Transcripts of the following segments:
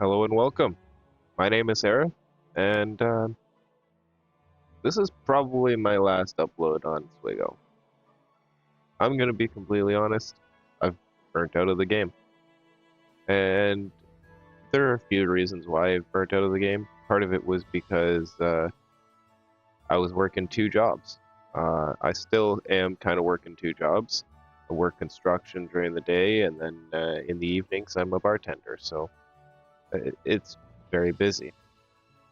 Hello and welcome. My name is Sarah, and this is probably my last upload on Swigo. I'm gonna be completely honest, I've burnt out of the game. And there are a few reasons why I've burnt out of the game. Part of it was because I was working two jobs. I still am kind of working two jobs. I work construction during the day, and then in the evenings, I'm a bartender, so it's very busy.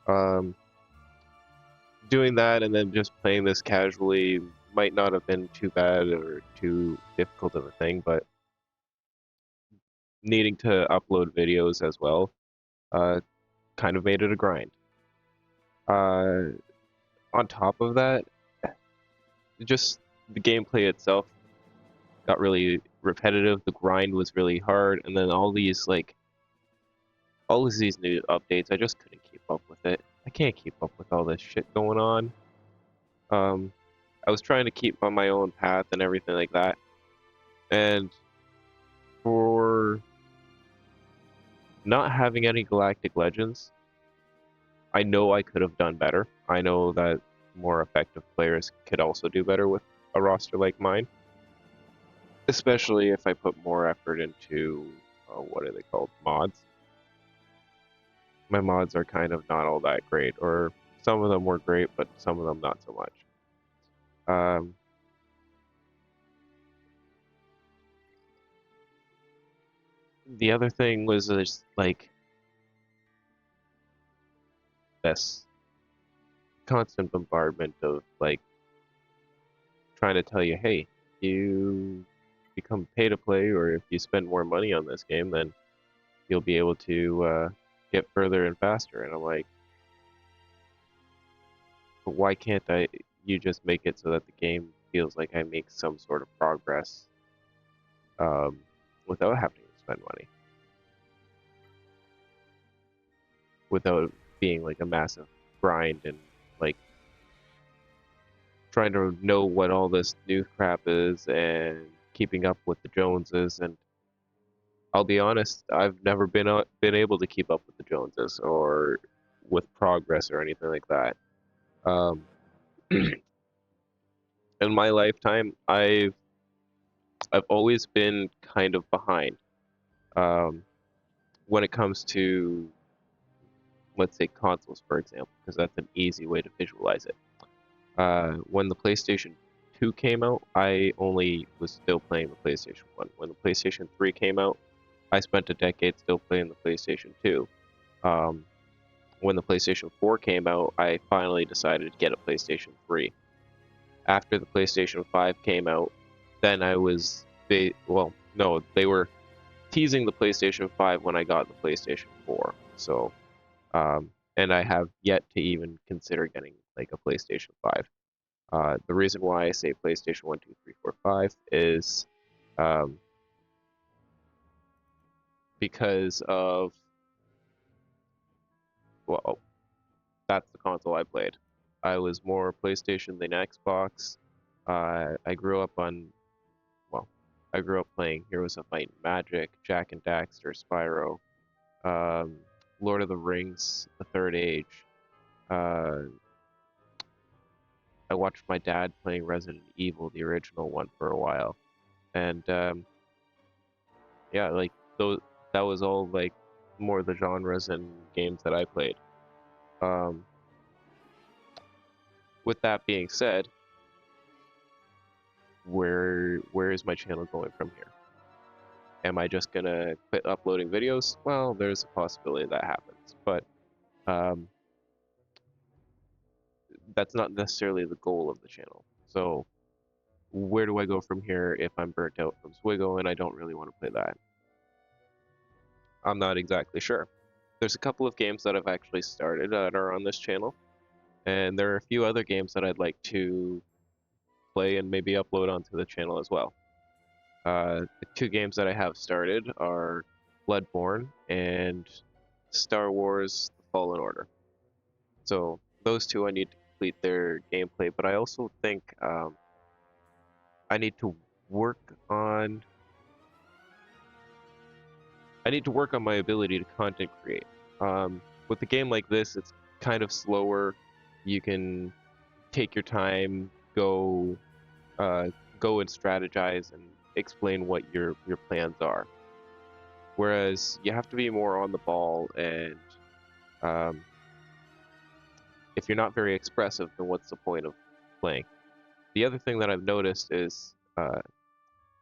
Um, Doing that and then just playing this casually might not have been too bad or too difficult of a thing, but needing to upload videos as well uh, kind of made it a grind. Uh, on top of that, just the gameplay itself got really repetitive. The grind was really hard, and then all of these new updates, I just couldn't keep up with it. I can't keep up with all this shit going on. Um, I was trying to keep on my own path and everything like that, and for not having any Galactic Legends, I know I could have done better. I know that more effective players could also do better with a roster like mine, especially if I put more effort into what are they called? Mods. My mods are kind of not all that great, or some of them were great, but some of them not so much. Um, the other thing was just like this constant bombardment of like trying to tell you, hey, you become pay to play, or if you spend more money on this game, then you'll be able to get further and faster. And I'm like, but why can't you just make it so that the game feels like I make some sort of progress um, without having to spend money, without being like a massive grind and like trying to know what all this new crap is and keeping up with the Joneses. And I'll be honest, I've never been able to keep up with the Joneses or with progress or anything like that. Um, in my lifetime, I've always been kind of behind um, when it comes to, let's say, consoles, for example, because that's an easy way to visualize it. When the PlayStation 2 came out, I only was still playing the PlayStation 1. When the PlayStation 3 came out, I spent a decade still playing the PlayStation 2. Um, when the PlayStation 4 came out, I finally decided to get a PlayStation 3. After the PlayStation 5 came out, then well, no, they were teasing the PlayStation 5 when I got the PlayStation 4. So, and I have yet to even consider getting like a PlayStation 5. The reason why I say PlayStation 1, 2, 3, 4, 5 is um, because of, well, that's the console I played. I was more PlayStation than Xbox. I grew up on, well, I grew up playing Heroes of Might and Magic, Jack and Daxter, Spyro, um, Lord of the Rings, The Third Age. Uh, I watched my dad playing Resident Evil, the original one, for a while, and yeah, like those, that was all like more the genres and games that I played. Um, with that being said, where is my channel going from here? Am I just gonna quit uploading videos? Well, there's a possibility that happens, but um, that's not necessarily the goal of the channel. So where do I go from here if I'm burnt out from Swiggle and I don't really want to play that? I'm not exactly sure. There's a couple of games that I've actually started that are on this channel, and there are a few other games that I'd like to play and maybe upload onto the channel as well. The two games that I have started are Bloodborne and Star Wars: The Fallen Order. So those two I need to complete their gameplay, but I also think I need to work on I need to work on my ability to content create. With a game like this, it's kind of slower. You can take your time, uh, go and strategize and explain what your plans are. Whereas you have to be more on the ball, and um, if you're not very expressive, then what's the point of playing? The other thing that I've noticed is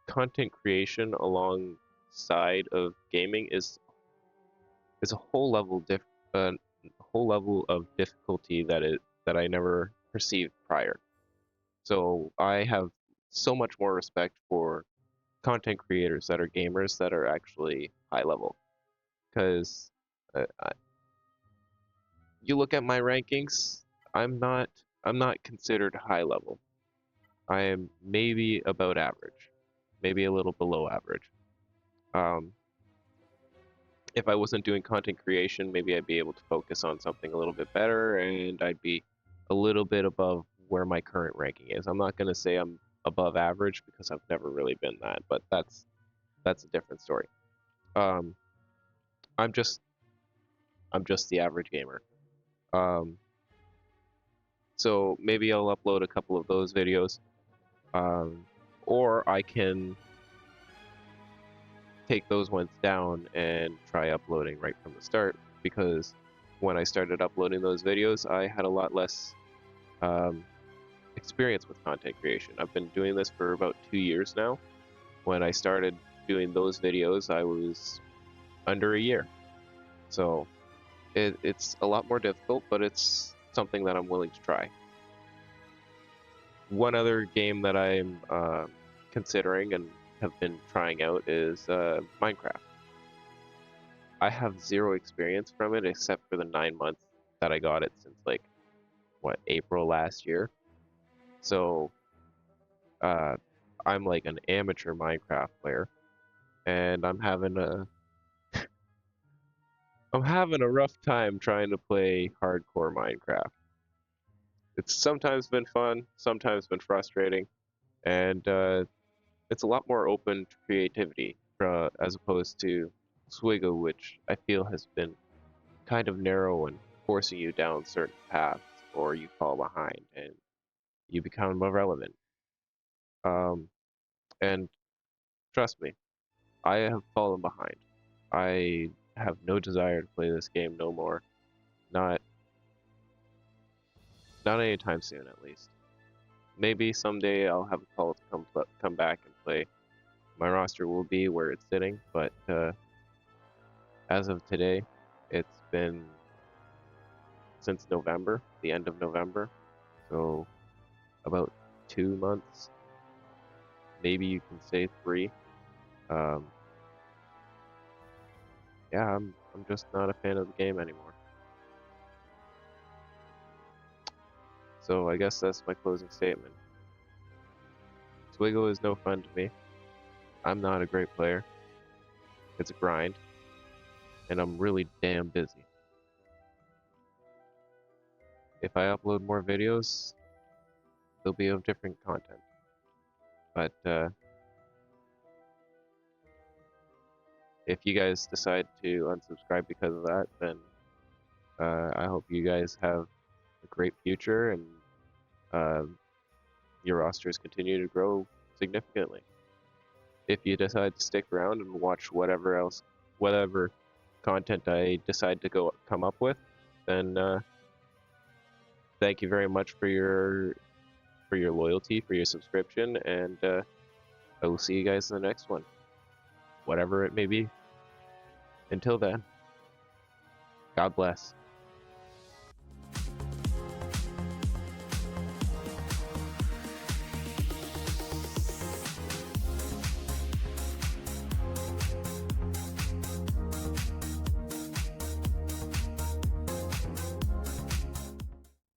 content creation alongside of gaming is a uh, whole level of difficulty that I never perceived prior. So I have so much more respect for content creators that are gamers that are actually high level. Because you look at my rankings, I'm not I'm not considered high level. I am maybe about average, maybe a little below average. Um, if I wasn't doing content creation, maybe I'd be able to focus on something a little bit better, and I'd be a little bit above where my current ranking is. I'm not going to say I'm above average because I've never really been that, but that's a different story. Um, I'm just I'm just the average gamer. Um, so maybe I'll upload a couple of those videos, um, or I can take those ones down and try uploading right from the start, because when I started uploading those videos, I had a lot less um, experience with content creation. I've been doing this for about 2 years now. When I started doing those videos, I was under a year. So it's a lot more difficult, but it's something that I'm willing to try. One other game that I'm considering and have been trying out is Minecraft. I have zero experience from it except for the 9 months that I got it since like what, April last year. So uh, I'm like an amateur Minecraft player, and I'm having a rough time trying to play hardcore Minecraft. It's sometimes been fun, sometimes been frustrating, and it's a lot more open to creativity as opposed to Swiggo, which I feel has been kind of narrow and forcing you down certain paths, or you fall behind and you become irrelevant. Um, and trust me, I have fallen behind. I have no desire to play this game no more. Not not anytime soon, at least. Maybe someday I'll have a call to come back and play. My roster will be where it's sitting, but as of today, it's been since November, the end of November, so about 2 months, maybe you can say three. Um, yeah, I'm just not a fan of the game anymore. So I guess that's my closing statement. Swiggle is no fun to me. I'm not a great player. It's a grind, and I'm really damn busy. If I upload more videos, they'll be of different content. But if you guys decide to unsubscribe because of that, then I hope you guys have a great future and your rosters continue to grow significantly. If you decide to stick around and watch whatever content I decide to come up with, then thank you very much for your loyalty, for your subscription, and I will see you guys in the next one, whatever it may be. Until then, God bless.